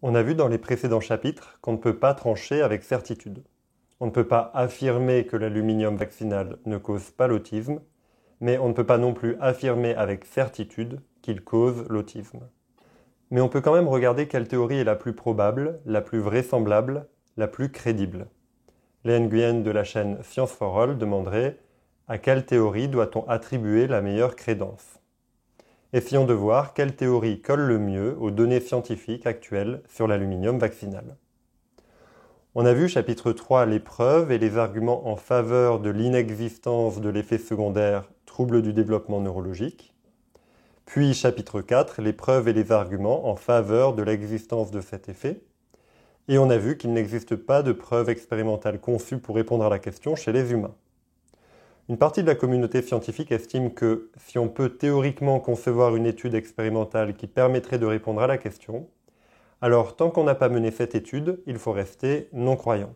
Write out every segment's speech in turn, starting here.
On a vu dans les précédents chapitres qu'on ne peut pas trancher avec certitude. On ne peut pas affirmer que l'aluminium vaccinal ne cause pas l'autisme, mais on ne peut pas non plus affirmer avec certitude qu'il cause l'autisme. Mais on peut quand même regarder quelle théorie est la plus probable, la plus vraisemblable, la plus crédible. Léa Nguyen de la chaîne Science for All demanderait « À quelle théorie doit-on attribuer la meilleure crédence ?» Essayons de voir quelle théorie colle le mieux aux données scientifiques actuelles sur l'aluminium vaccinal. On a vu chapitre 3 les preuves et les arguments en faveur de l'inexistence de l'effet secondaire trouble du développement neurologique. Puis chapitre 4 les preuves et les arguments en faveur de l'existence de cet effet. Et on a vu qu'il n'existe pas de preuves expérimentales conçues pour répondre à la question chez les humains. Une partie de la communauté scientifique estime que si on peut théoriquement concevoir une étude expérimentale qui permettrait de répondre à la question, alors tant qu'on n'a pas mené cette étude, il faut rester non-croyant.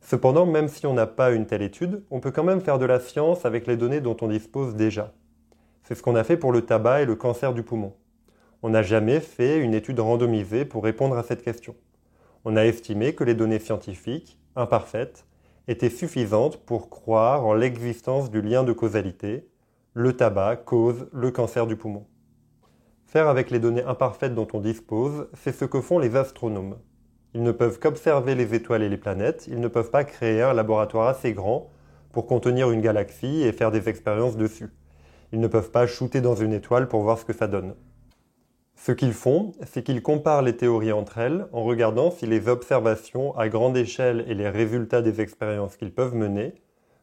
Cependant, même si on n'a pas une telle étude, on peut quand même faire de la science avec les données dont on dispose déjà. C'est ce qu'on a fait pour le tabac et le cancer du poumon. On n'a jamais fait une étude randomisée pour répondre à cette question. On a estimé que les données scientifiques, imparfaites, étaient suffisantes pour croire en l'existence du lien de causalité. Le tabac cause le cancer du poumon. Faire avec les données imparfaites dont on dispose, c'est ce que font les astronomes. Ils ne peuvent qu'observer les étoiles et les planètes, ils ne peuvent pas créer un laboratoire assez grand pour contenir une galaxie et faire des expériences dessus. Ils ne peuvent pas shooter dans une étoile pour voir ce que ça donne. Ce qu'ils font, c'est qu'ils comparent les théories entre elles en regardant si les observations à grande échelle et les résultats des expériences qu'ils peuvent mener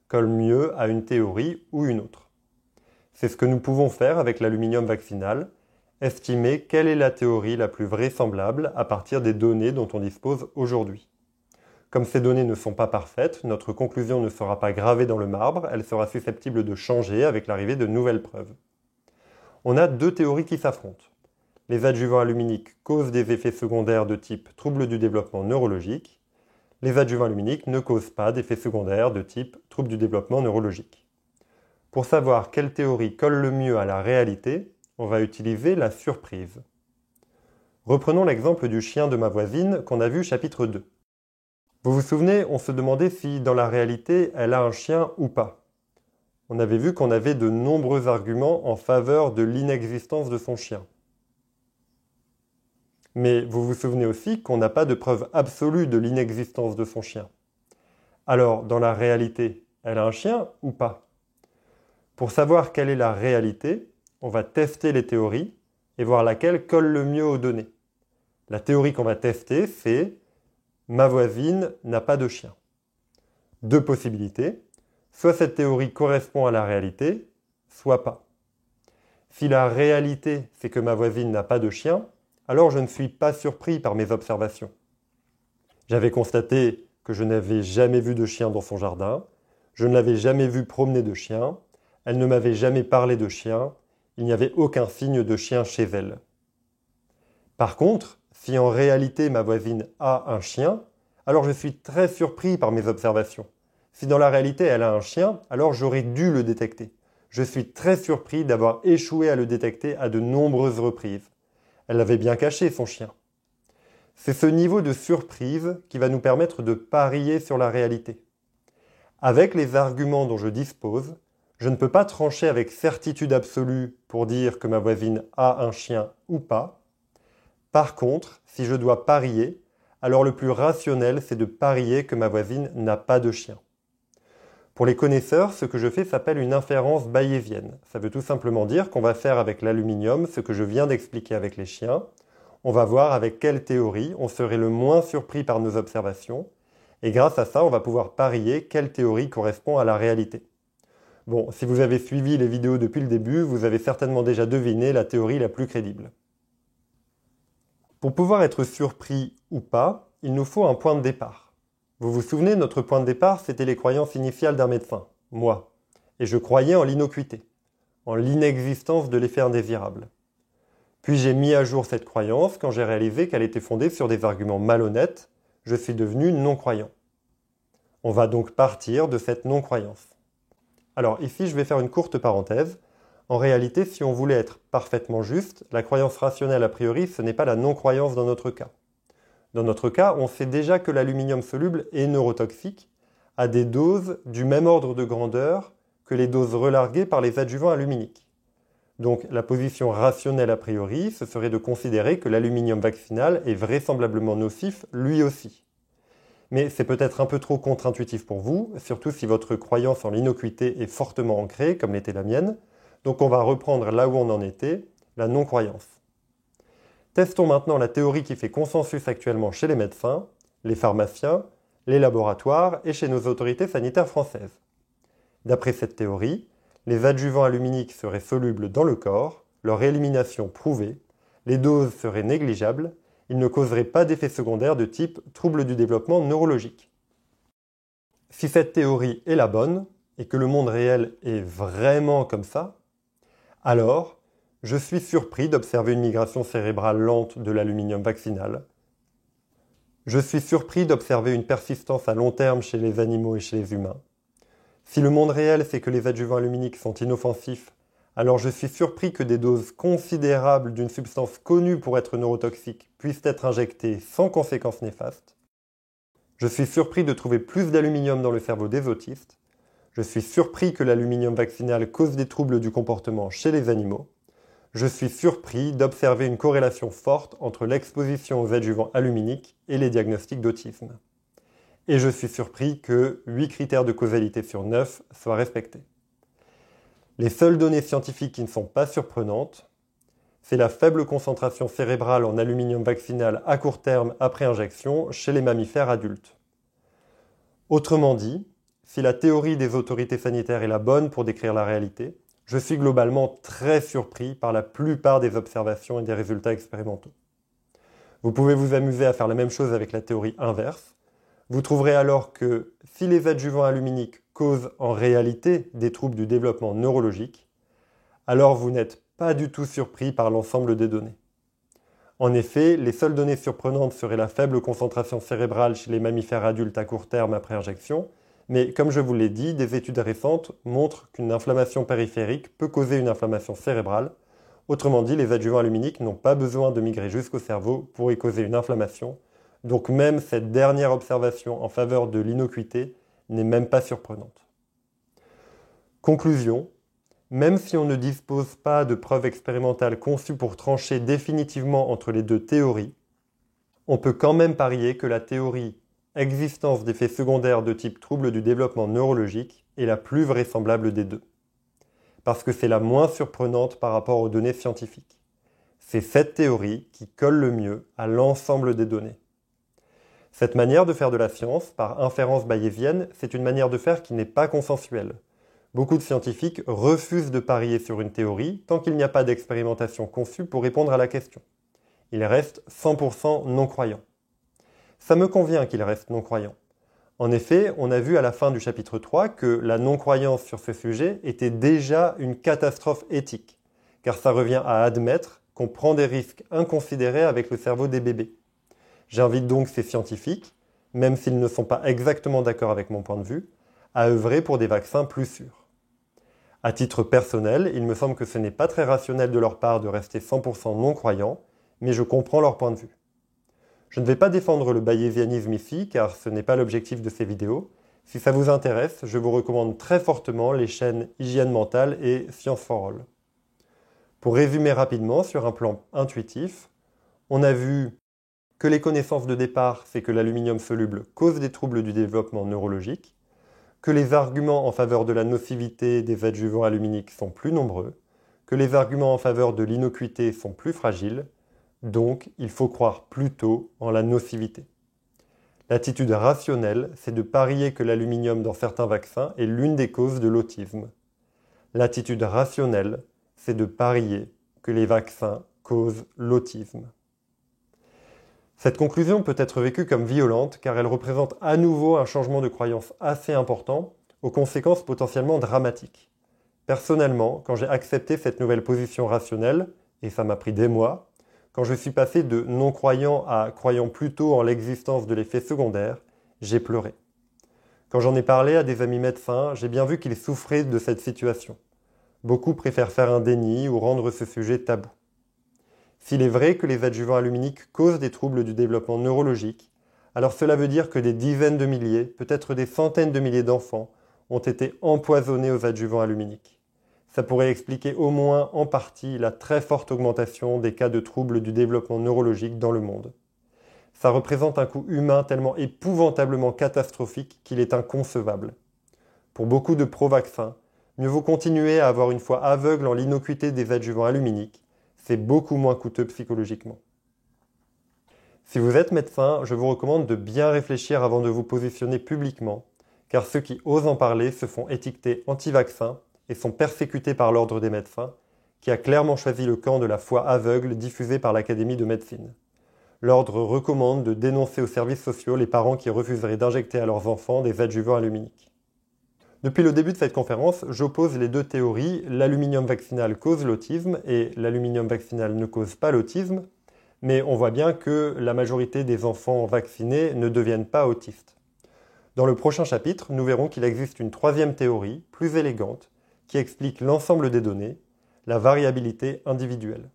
collent mieux à une théorie ou une autre. C'est ce que nous pouvons faire avec l'aluminium vaccinal, estimer quelle est la théorie la plus vraisemblable à partir des données dont on dispose aujourd'hui. Comme ces données ne sont pas parfaites, notre conclusion ne sera pas gravée dans le marbre, elle sera susceptible de changer avec l'arrivée de nouvelles preuves. On a deux théories qui s'affrontent. Les adjuvants aluminiques causent des effets secondaires de type trouble du développement neurologique. Les adjuvants aluminiques ne causent pas d'effets secondaires de type trouble du développement neurologique. Pour savoir quelle théorie colle le mieux à la réalité, on va utiliser la surprise. Reprenons l'exemple du chien de ma voisine qu'on a vu chapitre 2. Vous vous souvenez, on se demandait si dans la réalité elle a un chien ou pas. On avait vu qu'on avait de nombreux arguments en faveur de l'inexistence de son chien. Mais vous vous souvenez aussi qu'on n'a pas de preuve absolue de l'inexistence de son chien. Alors, dans la réalité, elle a un chien ou pas? Pour savoir quelle est la réalité, on va tester les théories et voir laquelle colle le mieux aux données. La théorie qu'on va tester, c'est « ma voisine n'a pas de chien ». Deux possibilités, soit cette théorie correspond à la réalité, soit pas. Si la réalité, c'est que ma voisine n'a pas de chien, alors je ne suis pas surpris par mes observations. J'avais constaté que je n'avais jamais vu de chien dans son jardin, je ne l'avais jamais vu promener de chien, elle ne m'avait jamais parlé de chien, il n'y avait aucun signe de chien chez elle. Par contre, si en réalité ma voisine a un chien, alors je suis très surpris par mes observations. Si dans la réalité elle a un chien, alors j'aurais dû le détecter. Je suis très surpris d'avoir échoué à le détecter à de nombreuses reprises. Elle l'avait bien caché, son chien. C'est ce niveau de surprise qui va nous permettre de parier sur la réalité. Avec les arguments dont je dispose, je ne peux pas trancher avec certitude absolue pour dire que ma voisine a un chien ou pas. Par contre, si je dois parier, alors le plus rationnel, c'est de parier que ma voisine n'a pas de chien. Pour les connaisseurs, ce que je fais s'appelle une inférence bayésienne. Ça veut tout simplement dire qu'on va faire avec l'aluminium ce que je viens d'expliquer avec les chiens. On va voir avec quelle théorie on serait le moins surpris par nos observations. Et grâce à ça, on va pouvoir parier quelle théorie correspond à la réalité. Bon, si vous avez suivi les vidéos depuis le début, vous avez certainement déjà deviné la théorie la plus crédible. Pour pouvoir être surpris ou pas, il nous faut un point de départ. Vous vous souvenez, notre point de départ, c'était les croyances initiales d'un médecin, moi. Et je croyais en l'innocuité, en l'inexistence de l'effet indésirable. Puis j'ai mis à jour cette croyance quand j'ai réalisé qu'elle était fondée sur des arguments malhonnêtes. Je suis devenu non-croyant. On va donc partir de cette non-croyance. Alors ici, je vais faire une courte parenthèse. En réalité, si on voulait être parfaitement juste, la croyance rationnelle a priori, ce n'est pas la non-croyance dans notre cas. Dans notre cas, on sait déjà que l'aluminium soluble est neurotoxique à des doses du même ordre de grandeur que les doses relarguées par les adjuvants aluminiques. Donc la position rationnelle a priori, ce serait de considérer que l'aluminium vaccinal est vraisemblablement nocif lui aussi. Mais c'est peut-être un peu trop contre-intuitif pour vous, surtout si votre croyance en l'innocuité est fortement ancrée, comme l'était la mienne. Donc on va reprendre là où on en était, la non-croyance. Testons maintenant la théorie qui fait consensus actuellement chez les médecins, les pharmaciens, les laboratoires et chez nos autorités sanitaires françaises. D'après cette théorie, les adjuvants aluminiques seraient solubles dans le corps, leur élimination prouvée, les doses seraient négligeables, ils ne causeraient pas d'effets secondaires de type trouble du développement neurologique. Si cette théorie est la bonne, et que le monde réel est vraiment comme ça, alors je suis surpris d'observer une migration cérébrale lente de l'aluminium vaccinal. Je suis surpris d'observer une persistance à long terme chez les animaux et chez les humains. Si le monde réel c'est que les adjuvants aluminiques sont inoffensifs, alors je suis surpris que des doses considérables d'une substance connue pour être neurotoxique puissent être injectées sans conséquences néfastes. Je suis surpris de trouver plus d'aluminium dans le cerveau des autistes. Je suis surpris que l'aluminium vaccinal cause des troubles du comportement chez les animaux. Je suis surpris d'observer une corrélation forte entre l'exposition aux adjuvants aluminiques et les diagnostics d'autisme. Et je suis surpris que 8 critères de causalité sur 9 soient respectés. Les seules données scientifiques qui ne sont pas surprenantes, c'est la faible concentration cérébrale en aluminium vaccinal à court terme après injection chez les mammifères adultes. Autrement dit, si la théorie des autorités sanitaires est la bonne pour décrire la réalité, je suis globalement très surpris par la plupart des observations et des résultats expérimentaux. Vous pouvez vous amuser à faire la même chose avec la théorie inverse. Vous trouverez alors que si les adjuvants aluminiques causent en réalité des troubles du développement neurologique, alors vous n'êtes pas du tout surpris par l'ensemble des données. En effet, les seules données surprenantes seraient la faible concentration cérébrale chez les mammifères adultes à court terme après injection, mais comme je vous l'ai dit, des études récentes montrent qu'une inflammation périphérique peut causer une inflammation cérébrale. Autrement dit, les adjuvants aluminiques n'ont pas besoin de migrer jusqu'au cerveau pour y causer une inflammation. Donc même cette dernière observation en faveur de l'innocuité n'est même pas surprenante. Conclusion, même si on ne dispose pas de preuves expérimentales conçues pour trancher définitivement entre les deux théories, on peut quand même parier que la théorie existence d'effets secondaires de type trouble du développement neurologique est la plus vraisemblable des deux. Parce que c'est la moins surprenante par rapport aux données scientifiques. C'est cette théorie qui colle le mieux à l'ensemble des données. Cette manière de faire de la science, par inférence bayésienne, c'est une manière de faire qui n'est pas consensuelle. Beaucoup de scientifiques refusent de parier sur une théorie tant qu'il n'y a pas d'expérimentation conçue pour répondre à la question. Ils restent 100% non-croyants. Ça me convient qu'ils restent non-croyants. En effet, on a vu à la fin du chapitre 3 que la non-croyance sur ce sujet était déjà une catastrophe éthique, car ça revient à admettre qu'on prend des risques inconsidérés avec le cerveau des bébés. J'invite donc ces scientifiques, même s'ils ne sont pas exactement d'accord avec mon point de vue, à œuvrer pour des vaccins plus sûrs. À titre personnel, il me semble que ce n'est pas très rationnel de leur part de rester 100% non-croyants, mais je comprends leur point de vue. Je ne vais pas défendre le bayésianisme ici, car ce n'est pas l'objectif de ces vidéos. Si ça vous intéresse, je vous recommande très fortement les chaînes Hygiène Mentale et Science for All. Pour résumer rapidement sur un plan intuitif, on a vu que les connaissances de départ, c'est que l'aluminium soluble cause des troubles du développement neurologique, que les arguments en faveur de la nocivité des adjuvants aluminiques sont plus nombreux, que les arguments en faveur de l'innocuité sont plus fragiles, donc il faut croire plutôt en la nocivité. L'attitude rationnelle, c'est de parier que l'aluminium dans certains vaccins est l'une des causes de l'autisme. L'attitude rationnelle, c'est de parier que les vaccins causent l'autisme. Cette conclusion peut être vécue comme violente car elle représente à nouveau un changement de croyance assez important, aux conséquences potentiellement dramatiques. Personnellement, quand j'ai accepté cette nouvelle position rationnelle, et ça m'a pris des mois, quand je suis passé de non-croyant à croyant plutôt en l'existence de l'effet secondaire, j'ai pleuré. Quand j'en ai parlé à des amis médecins, j'ai bien vu qu'ils souffraient de cette situation. Beaucoup préfèrent faire un déni ou rendre ce sujet tabou. S'il est vrai que les adjuvants aluminiques causent des troubles du développement neurologique, alors cela veut dire que des dizaines de milliers, peut-être des centaines de milliers d'enfants ont été empoisonnés aux adjuvants aluminiques. Ça pourrait expliquer au moins en partie la très forte augmentation des cas de troubles du développement neurologique dans le monde. Ça représente un coût humain tellement épouvantablement catastrophique qu'il est inconcevable. Pour beaucoup de pro-vaccins, mieux vaut continuer à avoir une foi aveugle en l'innocuité des adjuvants aluminiques, c'est beaucoup moins coûteux psychologiquement. Si vous êtes médecin, je vous recommande de bien réfléchir avant de vous positionner publiquement, car ceux qui osent en parler se font étiqueter anti-vaccins et sont persécutés par l'ordre des médecins, qui a clairement choisi le camp de la foi aveugle diffusée par l'Académie de médecine. L'ordre recommande de dénoncer aux services sociaux les parents qui refuseraient d'injecter à leurs enfants des adjuvants aluminiques. Depuis le début de cette conférence, j'oppose les deux théories, l'aluminium vaccinal cause l'autisme et l'aluminium vaccinal ne cause pas l'autisme, mais on voit bien que la majorité des enfants vaccinés ne deviennent pas autistes. Dans le prochain chapitre, nous verrons qu'il existe une troisième théorie, plus élégante, qui explique l'ensemble des données, la variabilité individuelle.